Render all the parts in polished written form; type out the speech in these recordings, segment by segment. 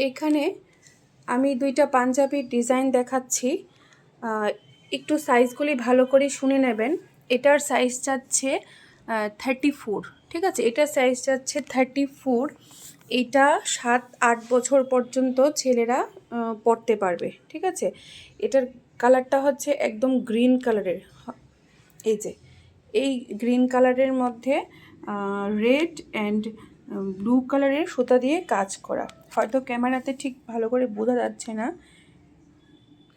এখানে আমি দুইটা পাঞ্জাবির ডিজাইন দেখাচ্ছি, একটু সাইজগুলি ভালো করে শুনে নেবেন। এটার সাইজ যাচ্ছে 34, ঠিক আছে? এটার সাইজ যাচ্ছে 34। এটা 7-8 বছর পর্যন্ত ছেলেরা পরতে পারবে, ঠিক আছে? এটার কালারটা হচ্ছে একদম গ্রিন কালারের। এই যে এই গ্রিন কালারের মধ্যে রেড অ্যান্ড ব্লু কালারের সুতা দিয়ে কাজ করা। হয়তো ক্যামেরাতে ঠিক ভালো করে বোঝা যাচ্ছে না,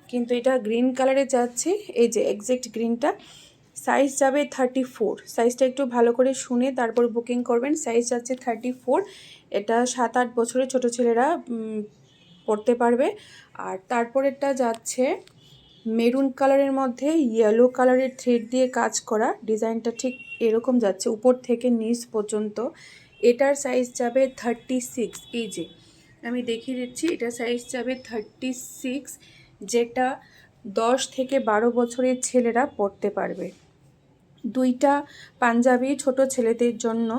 কিন্তু এটা গ্রিন কালারে যাচ্ছে। এই যে এক্স্যাক্ট গ্রিনটা। সাইজ যাবে 34। সাইজটা একটু ভালো করে শুনে তারপর বুকিং করবেন। সাইজ যাচ্ছে 34। এটা 7-8 বছরের ছোট ছেলেরা পরতে পারবে। আর তারপরেরটা যাচ্ছে মেরুন কালারের মধ্যে ইয়েলো কালারের থ্রেড দিয়ে কাজ করা। ডিজাইনটা ঠিক এরকম যাচ্ছে উপর থেকে নিচ পর্যন্ত। এটার সাইজ যাবে 36। এই যে আমি দেখিয়ে দিচ্ছি, এটার সাইজ যাবে 36, যেটা 10 থেকে 12 বছরের ছেলেরা পরতে পারবে। দুইটা পাঞ্জাবি ছোট ছেলেদের জন্য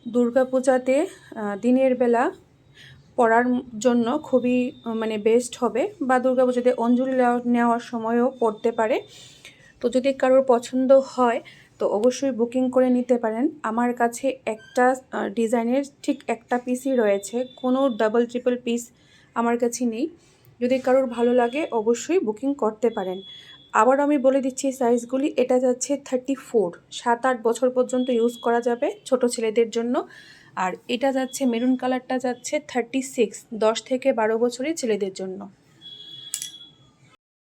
দুর্গাপূজাতে দিনের বেলা পরার জন্য খুবই বেস্ট হবে, বা দুর্গাপূজাতে অঞ্জলি নেওয়ার সময়ও পরতে পারে। তো যদি কারোর পছন্দ হয় তো অবশ্যই বুকিং করে নিতে পারেন। আমার কাছে একটা ডিজাইনের ঠিক একটা পিসই রয়েছে, কোনো ডাবল ট্রিপল পিস আমার কাছে নেই। যদি কারোর ভালো লাগে অবশ্যই বুকিং করতে পারেন। আবার আমি বলে দিচ্ছি সাইজগুলি। এটা যাচ্ছে 34, 7-8 বছর পর্যন্ত ইউজ করা যাবে ছোট ছেলেদের জন্য। আর এটা যাচ্ছে মেরুন কালারটা যাচ্ছে 36, 10 থেকে 12 বছরের ছেলেদের জন্য।